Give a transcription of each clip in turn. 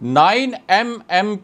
9mm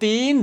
3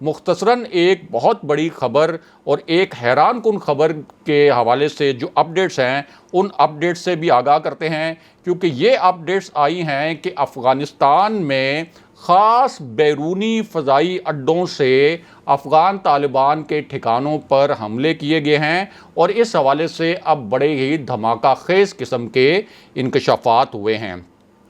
مختصراً ایک بہت بڑی خبر اور ایک حیران کن خبر کے حوالے سے جو اپڈیٹس ہیں ان اپڈیٹس سے بھی آگاہ کرتے ہیں، کیونکہ یہ اپڈیٹس آئی ہیں کہ افغانستان میں خاص بیرونی فضائی اڈوں سے افغان طالبان کے ٹھکانوں پر حملے کیے گئے ہیں، اور اس حوالے سے اب بڑے ہی دھماکہ خیز قسم کے انکشافات ہوئے ہیں۔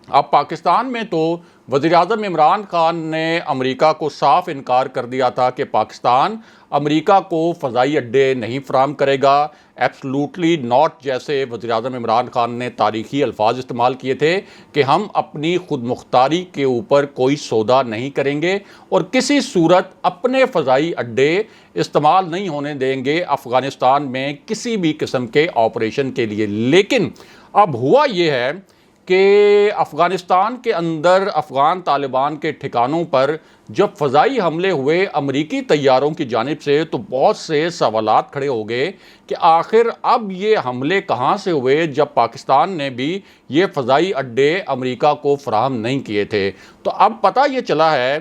اب پاکستان میں تو وزیراعظم عمران خان نے امریکہ کو صاف انکار کر دیا تھا کہ پاکستان امریکہ کو فضائی اڈے نہیں فراہم کرے گا، ایبسلوٹلی ناٹ جیسے وزیراعظم عمران خان نے تاریخی الفاظ استعمال کیے تھے کہ ہم اپنی خود مختاری کے اوپر کوئی سودا نہیں کریں گے اور کسی صورت اپنے فضائی اڈے استعمال نہیں ہونے دیں گے افغانستان میں کسی بھی قسم کے آپریشن کے لیے۔ لیکن اب ہوا یہ ہے کہ افغانستان کے اندر افغان طالبان کے ٹھکانوں پر جب فضائی حملے ہوئے امریکی طیاروں کی جانب سے تو بہت سے سوالات کھڑے ہو گئے کہ آخر اب یہ حملے کہاں سے ہوئے جب پاکستان نے بھی یہ فضائی اڈے امریکہ کو فراہم نہیں کیے تھے۔ تو اب پتہ یہ چلا ہے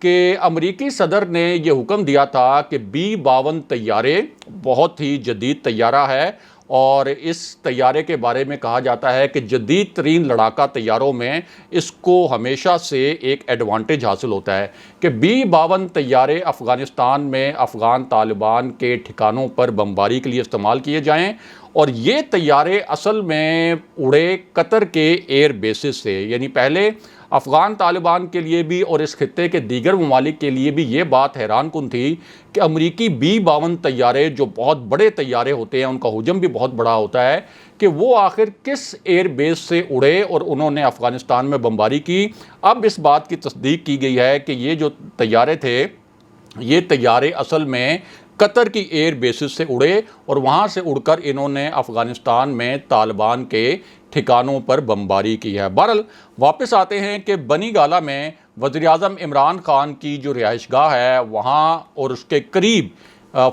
کہ امریکی صدر نے یہ حکم دیا تھا کہ B-52 طیارے بہت ہی جدید طیارہ ہے، اور اس طیارے کے بارے میں کہا جاتا ہے کہ جدید ترین لڑاکا طیاروں میں اس کو ہمیشہ سے ایک ایڈوانٹیج حاصل ہوتا ہے کہ B-52 طیارے افغانستان میں افغان طالبان کے ٹھکانوں پر بمباری کے لیے استعمال کیے جائیں، اور یہ طیارے اصل میں اڑے قطر کے ایئر بیسز سے، یعنی پہلے افغان طالبان کے لیے بھی اور اس خطے کے دیگر ممالک کے لیے بھی یہ بات حیران کن تھی کہ امریکی B-52 طیارے جو بہت بڑے طیارے ہوتے ہیں، ان کا حجم بھی بہت بڑا ہوتا ہے، کہ وہ آخر کس ایئر بیس سے اڑے اور انہوں نے افغانستان میں بمباری کی۔ اب اس بات کی تصدیق کی گئی ہے کہ یہ جو طیارے تھے یہ طیارے اصل میں قطر کی ایئر بیسز سے اڑے اور وہاں سے اڑ کر انہوں نے افغانستان میں طالبان کے ٹھکانوں پر بمباری کی ہے۔ بہرحال واپس آتے ہیں کہ بنی گالہ میں وزیراعظم عمران خان کی جو رہائش گاہ ہے وہاں اور اس کے قریب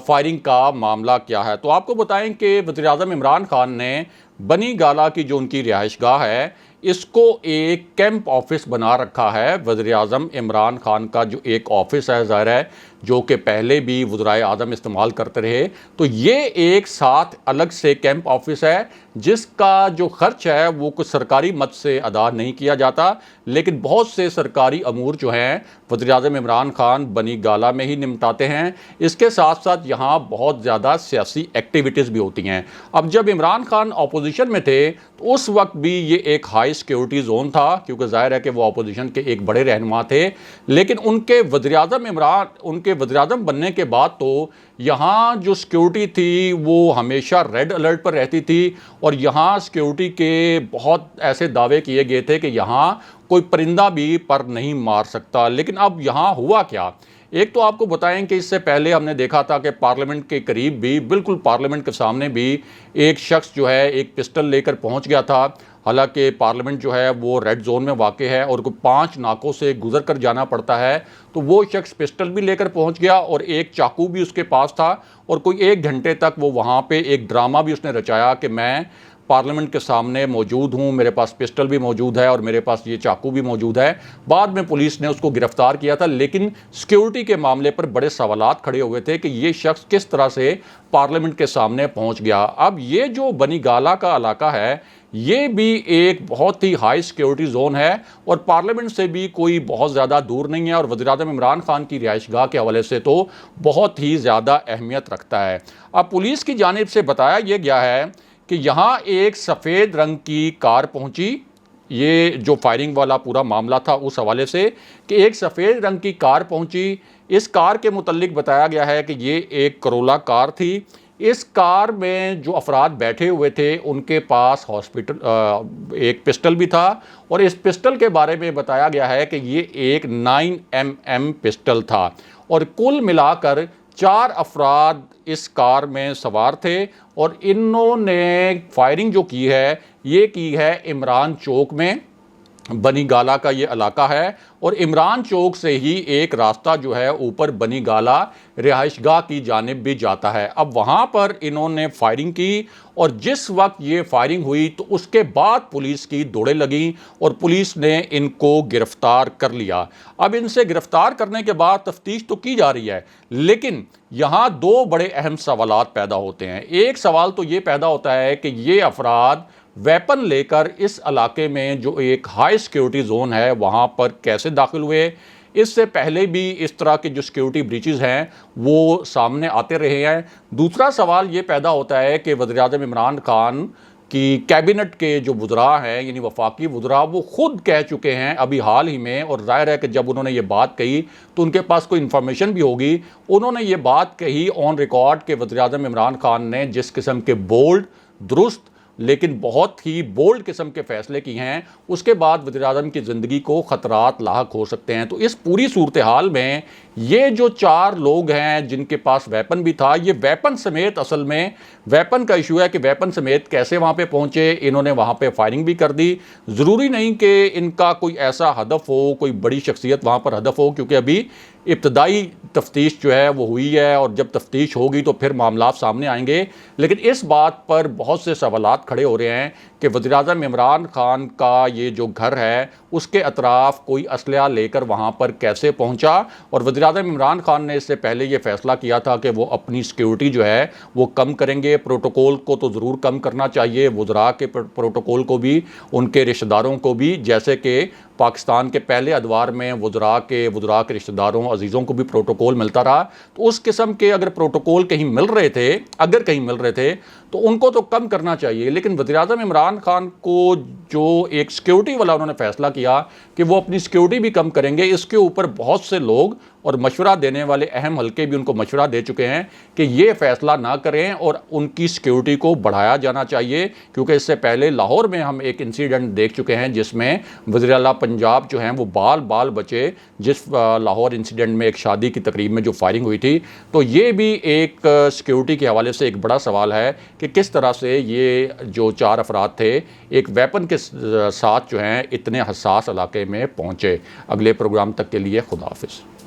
فائرنگ کا معاملہ کیا ہے۔ تو آپ کو بتائیں کہ وزیراعظم عمران خان نے بنی گالہ کی جو ان کی رہائش گاہ ہے اس کو ایک کیمپ آفس بنا رکھا ہے۔ وزیر اعظم عمران خان کا جو ایک آفس ہے ظاہر ہے جو کہ پہلے بھی وزرائے اعظم استعمال کرتے رہے، تو یہ ایک ساتھ الگ سے کیمپ آفس ہے جس کا جو خرچ ہے وہ کچھ سرکاری مد سے ادا نہیں کیا جاتا، لیکن بہت سے سرکاری امور جو ہیں وزیر اعظم عمران خان بنی گالہ میں ہی نمٹاتے ہیں۔ اس کے ساتھ ساتھ یہاں بہت زیادہ سیاسی ایکٹیویٹیز بھی ہوتی ہیں۔ اب جب عمران خان اپوزیشن میں تھے تو اس وقت بھی یہ ایک ہائی سیکیورٹی زون تھا، کیونکہ ظاہر ہے کہ وہ اپوزیشن کے ایک بڑے رہنما تھے، لیکن ان کے وزیر اعظم بننے کے بعد تو یہاں جو سیکیورٹی تھی وہ ہمیشہ ریڈ الرٹ پر رہتی تھی، اور یہاں سیکیورٹی کے بہت ایسے دعوے کیے گئے تھے کہ یہاں کوئی پرندہ بھی پر نہیں مار سکتا۔ لیکن اب یہاں ہوا کیا؟ ایک تو آپ کو بتائیں کہ اس سے پہلے ہم نے دیکھا تھا کہ پارلیمنٹ کے قریب بھی، بالکل پارلیمنٹ کے سامنے بھی ایک شخص جو ہے ایک پسٹل لے کر پہنچ گیا تھا، حالانکہ پارلیمنٹ جو ہے وہ ریڈ زون میں واقع ہے اور 5 ناکوں سے گزر کر جانا پڑتا ہے، تو وہ شخص پسٹل بھی لے کر پہنچ گیا اور ایک چاقو بھی اس کے پاس تھا، اور کوئی 1 گھنٹے تک وہ وہاں پہ ایک ڈرامہ بھی اس نے رچایا کہ میں پارلیمنٹ کے سامنے موجود ہوں، میرے پاس پسٹل بھی موجود ہے اور میرے پاس یہ چاقو بھی موجود ہے۔ بعد میں پولیس نے اس کو گرفتار کیا تھا، لیکن سیکیورٹی کے معاملے پر بڑے سوالات کھڑے ہوئے تھے کہ یہ شخص کس طرح سے پارلیمنٹ کے سامنے پہنچ گیا۔ اب یہ جو بنی گالہ کا علاقہ ہے یہ بھی ایک بہت ہی ہائی سیکیورٹی زون ہے اور پارلیمنٹ سے بھی کوئی بہت زیادہ دور نہیں ہے، اور وزیراعظم عمران خان کی رہائش گاہ کے حوالے سے تو بہت ہی زیادہ اہمیت رکھتا ہے۔ اب پولیس کی جانب سے بتایا یہ گیا ہے کہ یہاں ایک سفید رنگ کی کار پہنچی، یہ جو فائرنگ والا پورا معاملہ تھا اس حوالے سے کہ ایک سفید رنگ کی کار پہنچی۔ اس کار کے متعلق بتایا گیا ہے کہ یہ ایک کرولا کار تھی۔ اس کار میں جو افراد بیٹھے ہوئے تھے ان کے پاس ایک پسٹل بھی تھا، اور اس پسٹل کے بارے میں بتایا گیا ہے کہ یہ ایک 9mm پسٹل تھا، اور کل ملا کر 4 افراد اس کار میں سوار تھے، اور انہوں نے فائرنگ جو کی ہے یہ کی ہے عمران چوک میں، بنی گالا کا یہ علاقہ ہے اور عمران چوک سے ہی ایک راستہ جو ہے اوپر بنی گالا رہائش گاہ کی جانب بھی جاتا ہے۔ اب وہاں پر انہوں نے فائرنگ کی اور جس وقت یہ فائرنگ ہوئی تو اس کے بعد پولیس کی دوڑیں لگیں اور پولیس نے ان کو گرفتار کر لیا۔ اب ان سے گرفتار کرنے کے بعد تفتیش تو کی جا رہی ہے، لیکن یہاں دو بڑے اہم سوالات پیدا ہوتے ہیں۔ ایک سوال تو یہ پیدا ہوتا ہے کہ یہ افراد ویپن لے کر اس علاقے میں جو ایک ہائی سیکیورٹی زون ہے وہاں پر کیسے داخل ہوئے؟ اس سے پہلے بھی اس طرح کے جو سیکیورٹی بریچز ہیں وہ سامنے آتے رہے ہیں۔ دوسرا سوال یہ پیدا ہوتا ہے کہ وزیر اعظم عمران خان کی کیبنٹ کے جو وزراء ہیں یعنی وفاقی وزراء وہ خود کہہ چکے ہیں ابھی حال ہی میں، اور ظاہر ہے کہ جب انہوں نے یہ بات کہی تو ان کے پاس کوئی انفارمیشن بھی ہوگی، انہوں نے یہ بات کہی آن ریکارڈ کہ وزیر اعظم عمران خان نے جس قسم کے بولڈ، درست لیکن بہت ہی بولڈ قسم کے فیصلے کی ہیں، اس کے بعد وزیر اعظم کی زندگی کو خطرات لاحق ہو سکتے ہیں۔ تو اس پوری صورتحال میں یہ جو 4 لوگ ہیں جن کے پاس ویپن بھی تھا، یہ ویپن سمیت، اصل میں ویپن کا ایشو ہے کہ ویپن سمیت کیسے وہاں پہ پہنچے، انہوں نے وہاں پہ فائرنگ بھی کر دی۔ ضروری نہیں کہ ان کا کوئی ایسا ہدف ہو، کوئی بڑی شخصیت وہاں پر ہدف ہو، کیونکہ ابھی ابتدائی تفتیش جو ہے وہ ہوئی ہے اور جب تفتیش ہوگی تو پھر معاملات سامنے آئیں گے۔ لیکن اس بات پر بہت سے سوالات کھڑے ہو رہے ہیں کہ وزیر اعظم عمران خان کا یہ جو گھر ہے اس کے اطراف کوئی اسلحہ لے کر وہاں پر کیسے پہنچا، اور وزیر اعظم عمران خان نے اس سے پہلے یہ فیصلہ کیا تھا کہ وہ اپنی سیکیورٹی جو ہے وہ کم کریں گے۔ پروٹوکول کو تو ضرور کم کرنا چاہیے، وزراء کے پروٹوکول کو بھی، ان کے رشتہ داروں کو بھی، جیسے کہ پاکستان کے پہلے ادوار میں وزراء کے رشتہ داروں عزیزوں کو بھی پروٹوکول ملتا رہا، تو اس قسم کے اگر پروٹوکول کہیں مل رہے تھے تو ان کو تو کم کرنا چاہیے۔ لیکن وزیر اعظم عمران خان کو جو ایک سیکیورٹی والا انہوں نے فیصلہ کیا کہ وہ اپنی سیکیورٹی بھی کم کریں گے، اس کے اوپر بہت سے لوگ اور مشورہ دینے والے اہم حلقے بھی ان کو مشورہ دے چکے ہیں کہ یہ فیصلہ نہ کریں اور ان کی سیکیورٹی کو بڑھایا جانا چاہیے، کیونکہ اس سے پہلے لاہور میں ہم ایک انسیڈنٹ دیکھ چکے ہیں جس میں وزیر اعلیٰ پنجاب جو ہیں وہ بال بچے، جس لاہور انسیڈنٹ میں ایک شادی کی تقریب میں جو فائرنگ ہوئی تھی۔ تو یہ بھی ایک سیکیورٹی کے حوالے سے ایک بڑا سوال ہے کہ کس طرح سے یہ جو 4 افراد تھے ایک ویپن کے ساتھ جو ہیں اتنے حساس علاقے میں پہنچے۔ اگلے پروگرام تک کے لیے خدا حافظ۔